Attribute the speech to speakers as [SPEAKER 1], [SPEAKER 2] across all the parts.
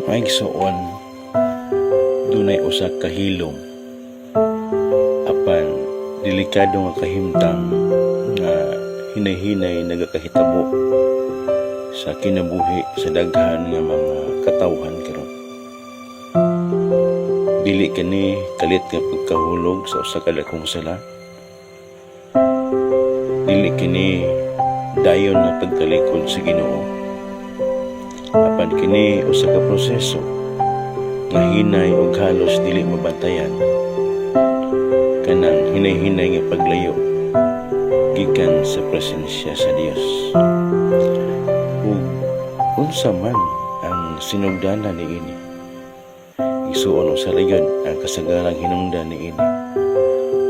[SPEAKER 1] Maigsoon dunay usa ka hilom apan delikado nga kahimtang nga hinay-hinay nagakahitabo sa kinabuhi sa daghan nga mga katawhan karon. Dili kani kalit nga pagkahulog sa usa ka dakong sala. Dili kini dayon nga pagtalikod sa Ginoo. Apan kini usa ka proseso nga hinay ug halos dili mabantayan. Kanang hinay-hinay nga paglayo gikan sa presensya sa Dios. Ug unsa man ang sinugdanan niini, isuon sa rayon ang kasagarang hinungdan niini.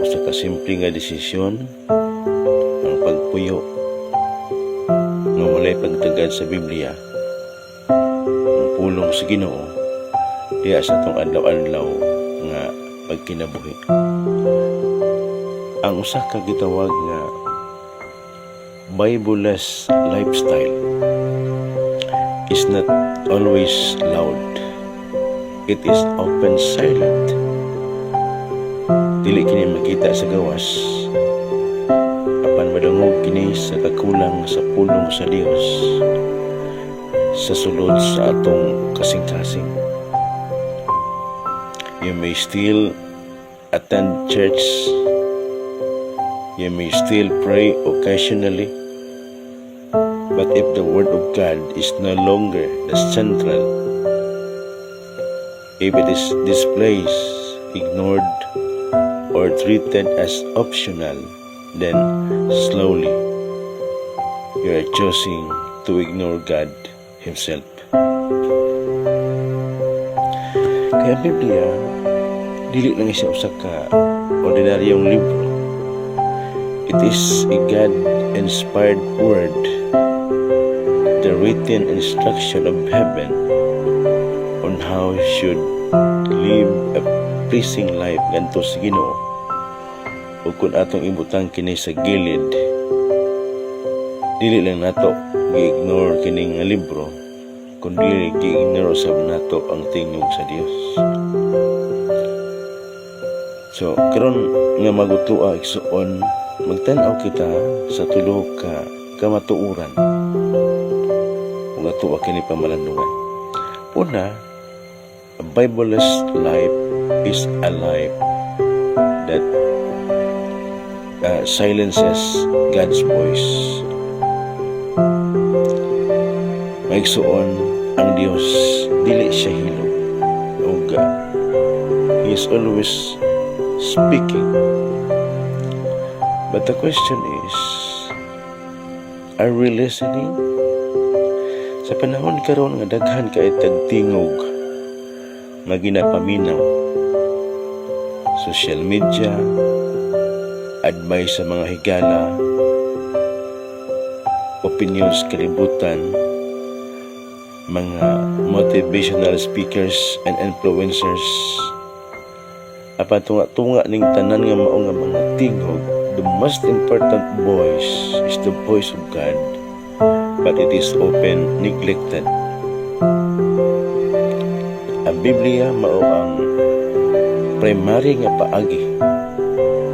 [SPEAKER 1] Usa ka simple nga desisyon ang pagpuyo nga walay pagtagad sa Biblia, ang pulong sa Ginoo diya sa atong adlaw-adlaw nga pagkinabuhi. Ang usa ka gitawag nga Bible-less lifestyle is not always loud. It is often silent. Dili kini makita sa gawas, apan madungog kini sa kakulang sa pulong sa Dios sa sulod sa atong kasing-kasing. You may still attend church. You may still pray occasionally. But if the Word of God is no longer the central, if it is displaced, ignored, or treated as optional, then slowly you are choosing to ignore God Himself. Kaya Biblia, dili lang siya usa ka ordinaryong libro. It is a God-inspired word, the written instruction of heaven on how you should live a pleasing life ngadto sa Ginoo. Ug kung atong ibutang kini sa gilid, dili lang nato gi-ignore kini nga libro, kundi gi-ignore sab nato ang tingog sa Dios. So karon nga magutua igsuon, magtan-aw kita sa tulo ka kamatuoran ug ato kini pamalandungan. Una, a Bible-less life is a life that silences God's voice. Maigsuon ang Dios dili siya hilom ug He is always speaking. But the question is, are we listening? Sa panahon karon nga daghan kay tagtingog nga ginapaminaw, social media, advice sa mga higala, opinions kalibutan, mga motivational speakers and influencers, apan tunga-tunga ning tanan nga mao nga mga tingog. The most important voice is the voice of God, but it is often neglected. Ang Biblia mao ang primary nga paagi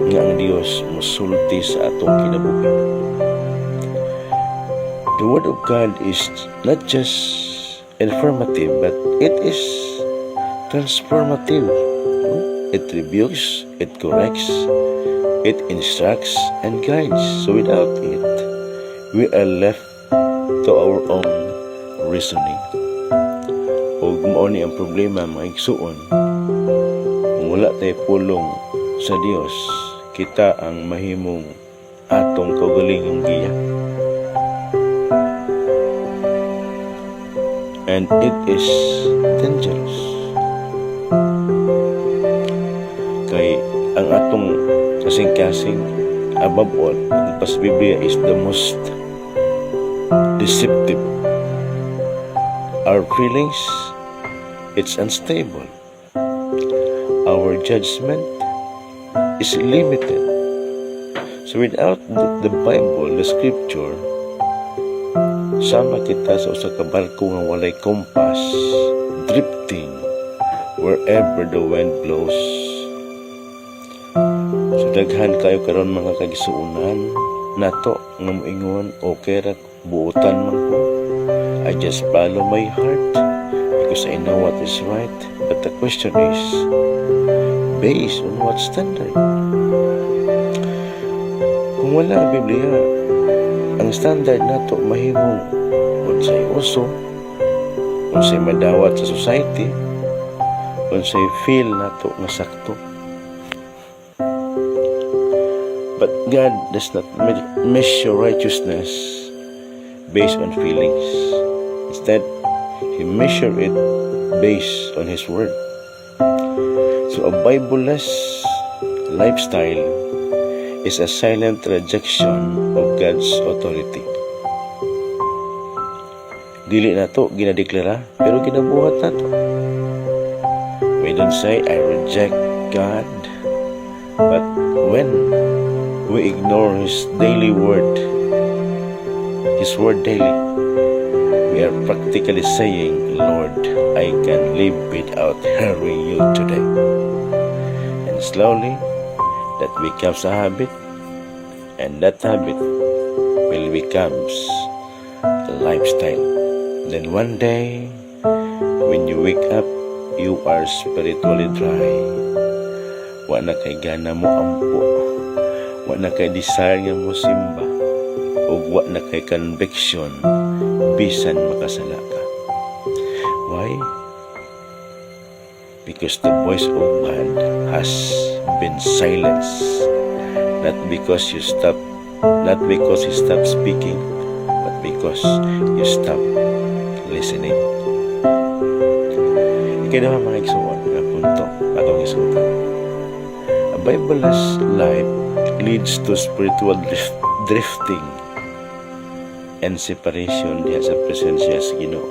[SPEAKER 1] nga ang Dios mosulti sa atong kinabuhi. The Word of God is not just informative, but it is transformative. It rebukes, it corrects, it instructs and guides. So without it, we are left to our own reasoning. Ug mao ni ang problema mga igsuon. Kung wala tayo pulong sa Dios, kita ang mahimong atong kaugalingong giya. And it is dangerous. Kay ang atong kasing-kasing, above all, ang Biblia is the most deceptive. Our feelings, it's unstable. Our judgment is limited. So without the Bible, the Scripture, sama kita sa usa ka barko nga walay kompas, drifting wherever the wind blows. So daghan kayo karon mga kagisuunan nato nga moingon okay ra buotan man ko. I just follow my heart because I know what is right. But the question is, based on what standard? Kung wala ang Biblia, ang standard nato mahimong unsay uso, unsay madawat sa society, unsay feel nato nga sakto. But God does not measure righteousness based on feelings. Instead, He measures it based on His Word. So a Bible-less lifestyle is a silent rejection of God's authority. Dili na to ginadeklara, pero ginabuhat na to. We don't say, I reject God. But when we ignore His daily word, His word daily, we are practically saying, Lord, I can live without hearing you today. And slowly, that becomes a habit, and that habit will becomes a lifestyle. Then one day, when you wake up, you are spiritually dry. Wa na kay gana mo ampo, wa na kay desire nga mo simba, ug wa na kay conviction bisan makasala ka. Why? Because the voice of God has been silenced. Not because you stop speaking, but because you stop listening. Ikadawa mga igsuon nga punto atong isutan. A Bible-less life leads to spiritual drifting and separation diha sa presensya sa Ginoo.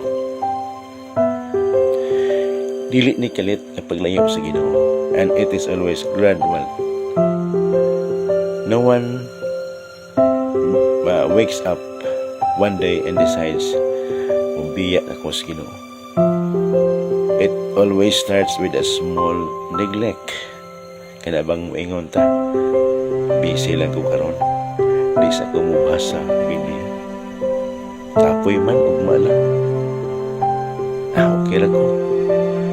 [SPEAKER 1] Dili ni kalit nga paglayo sa Ginoo, and it is always gradual. No one wakes up one day and decides mabiya ako sa Ginoo. It always starts with a small neglect. Kana bang moingon ta, busy lang ko karon, di sa ko mubasa Biblia. Kapoy man ugma lang. Okay lang ko.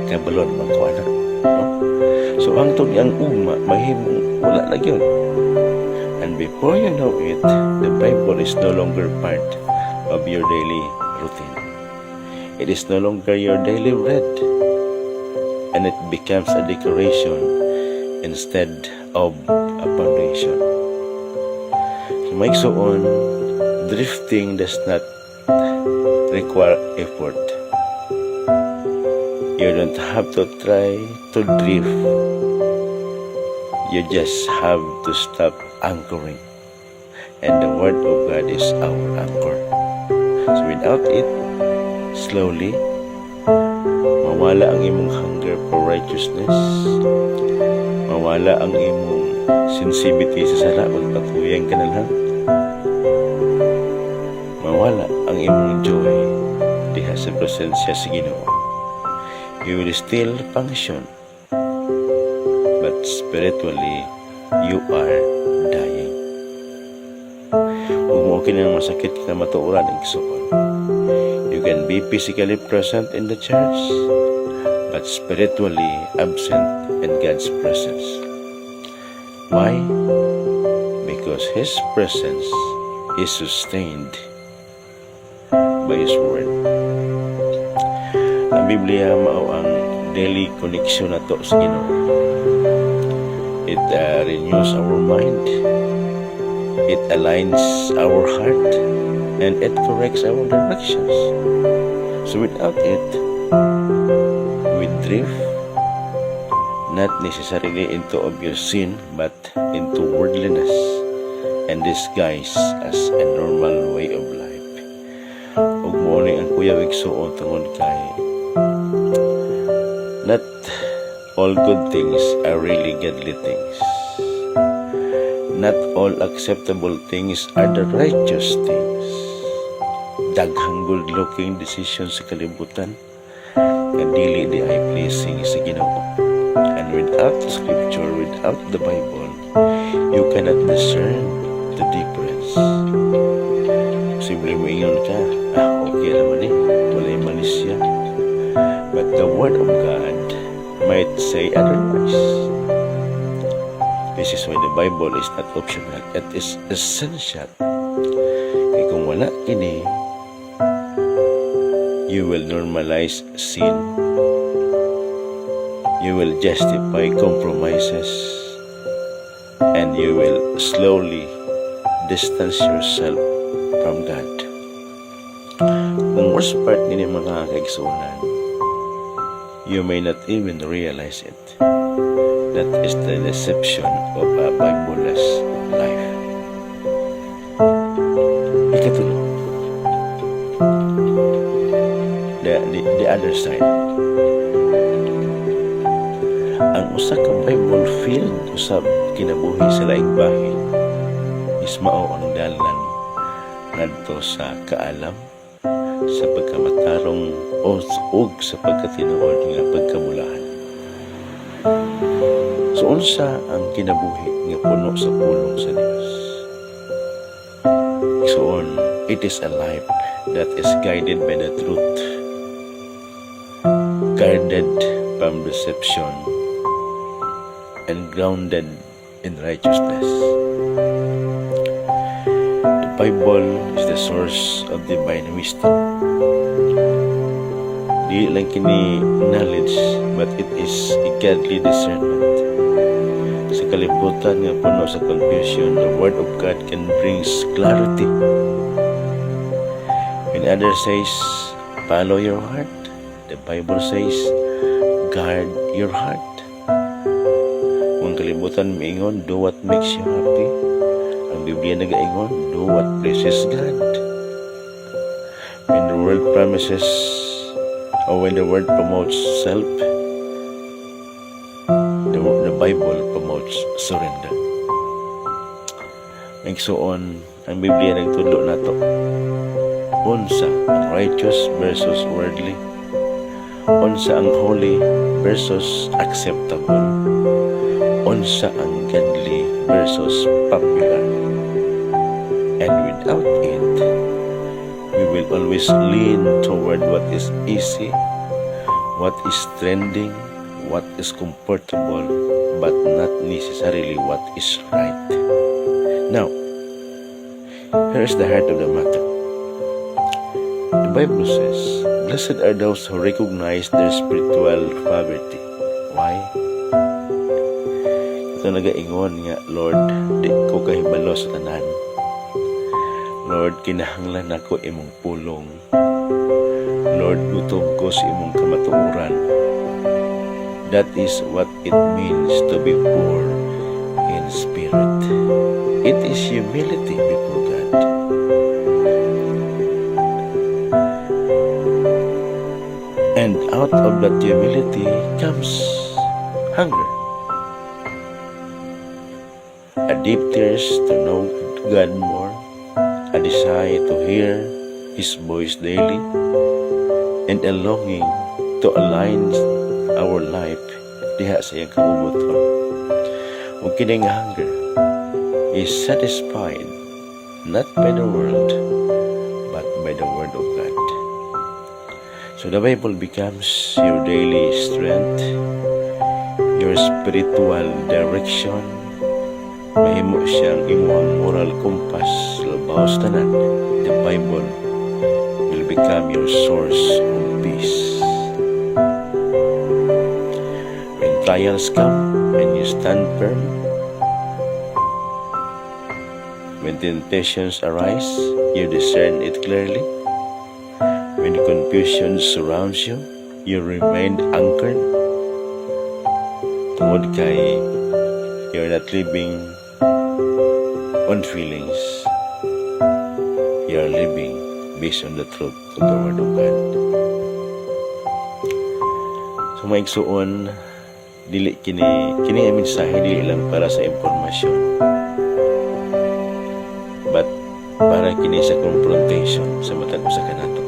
[SPEAKER 1] Kabalon man ko ana. No? So ang tug ang ugma mahimong wala na gyud. And before you know it, the Bible is no longer part of your daily routine. It is no longer your daily read, and it becomes a decoration instead of a foundation. So maigsuon, drifting does not require effort. You don't have to try to drift. You just have to stop anchoring. And the Word of God is our anchor. So without it, slowly, mawala ang imong hunger for righteousness, mawala ang imong sensitivity sa sala, magpatuyang ka na lang, mawala ang imong joy diha sa presensya sa Ginoo. You will still function, but spiritually, you are dying. Huwag mo okay na masakit ka matuuran ang igsuon. You can be physically present in the church, but spiritually absent in God's presence. Why? Because His presence is sustained by His Word. Ang Biblia mao ang daily connection nato sa Ginoo. It renews our mind, it aligns our heart, and it corrects our directions. So without it, we drift, not necessarily into obvious sin, but into worldliness, and disguised as a normal way of life. Ug mo ni ang kuya igsuon tungod kay not all good things are really godly things. Not all acceptable things are the righteous things. Daghang good-looking decisions sa kalibutan, nga dili di ay pleasing sa Ginoo. And without the scripture, without the Bible, you cannot discern the difference. Simple mo ingon ka, okay naman walay malis siya. But the Word of God might say otherwise. This is why the Bible is not optional. It is essential. Kaya kung wala kini, you will normalize sin. You will justify compromises. And you will slowly distance yourself from God. Ang worst part nini mga kaigsunan, you may not even realize it. That is the deception of a Bible-less life. Ikatulo, the other side. Ang usa ka Bible-filled usab kinabuhi sa laing bahin is mao ang dalan ngadto sa kaalam, sa pagkamatarong o sa pagkatinuod nga pagkamulahan. So unsa ang kinabuhi nga puno sa pulong sa Dios? So it is a life that is guided by the truth, guarded from deception, and grounded in righteousness. The Bible is the source of divine wisdom. Di lang kini knowledge, but it is a godly discernment. Sa kalibutan nga puno sa confusion, the Word of God can bring clarity. When others says, follow your heart, the Bible says, guard your heart. Kung kalibutan maingon, do what makes you happy. Ang Biblia nagaingon, do what pleases God. When the world promises, or when the word promotes self, the Bible promotes surrender. Nagsuon, ang Biblia nagtudlo nato. Unsa ang righteous versus worldly. Unsa ang holy versus acceptable. Unsa ang godly versus popular. And without it, we will always lean toward what is easy, what is trending, what is comfortable, but not necessarily what is right. Now, here is the heart of the matter. The Bible says, blessed are those who recognize their spiritual poverty. Why? Ito nagaingon nga, Lord, di ko kahibalo sa tanan. Lord, kinahanglan ako imong pulong. Lord, gutom ko sa imong kamatuoran. That is what it means to be poor in spirit. It is humility before God. And out of that humility comes hunger. A deep thirst to know God more, a desire to hear His voice daily, and a longing to align our life diha sa iyang kabubuton. Ug kining hunger is satisfied not by the world, but by the Word of God. So the Bible becomes your daily strength, your spiritual direction. Mahimo siyang imong moral compass labaw sa tanan. The Bible will become your source of peace. When trials come and you stand firm, when temptations arise, you discern it clearly. When confusion surrounds you, you remain anchored. Tungod kay you're not living on feelings. You're living based on the truth of the Word of God. So maigsuon, dili kini ang mensahe dili lang para sa impormasyon, but para kini sa confrontation sa matag usa kanato.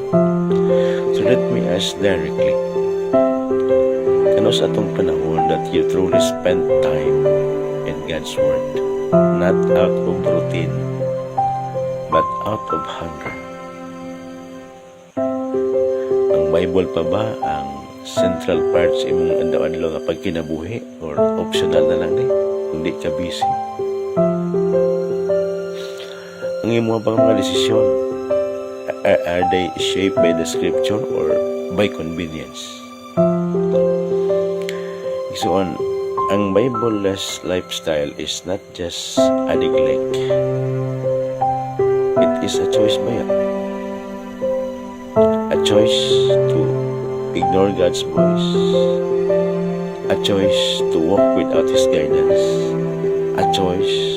[SPEAKER 1] So let me ask directly, Ano sa atong panahon that you truly spend time in God's Word, not out of routine, but out of hunger? Ang Bible pa ba ang central part sa imong adlaw-adlaw nga pagkinabuhi or optional na lang ni kung di ka busy? Ang imong bang mga desisyon, are they shaped by the scripture or by convenience? So ang Bible-less lifestyle is not just a neglect. It is a choice ba yan? A choice to ignore God's voice. A choice to walk without His guidance. A choice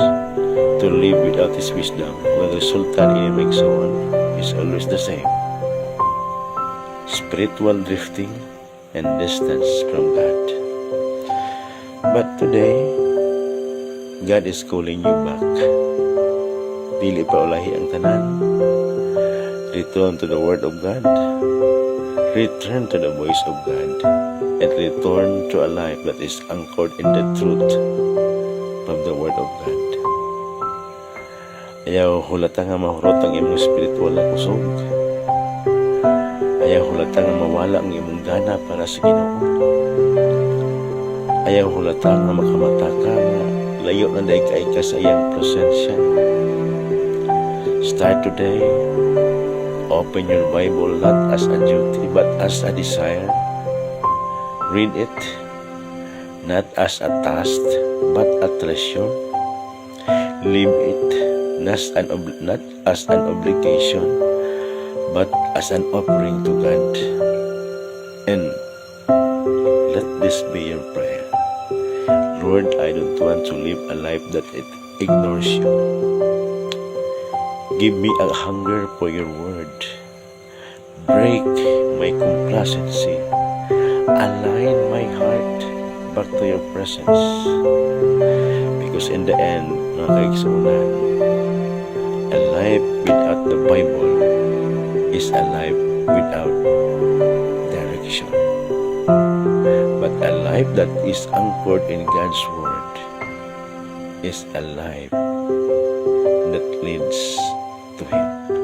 [SPEAKER 1] to live without His wisdom. When the resultant in makes on is always the same. Spiritual drifting and distance from God. But today, God is calling you back. Dili pa ulahi ang tanan. Return to the Word of God. Return to the voice of God. And return to a life that is anchored in the truth of the Word of God. Ayaw hulata nga mahurot ang imong spiritual na kusog. Ayaw hulata nga mawala ang imong gana para sa Ginoo. Ayaw hulata nga makamata ka nga layo na daig ka sa iyang presensya. Start today. Open your Bible not as a duty but as a desire. Read it not as a task but a treasure. Live it not as an obligation but as an offering to God. And let this be your prayer. Lord, I don't want to live a life that it ignores you. Give me a hunger for your word. Break my complacency. Align my heart back to your presence. Because in the end, mga kaigsunan, a life without the Bible is a life without direction. But a life that is anchored in God's Word is a life that leads to Him.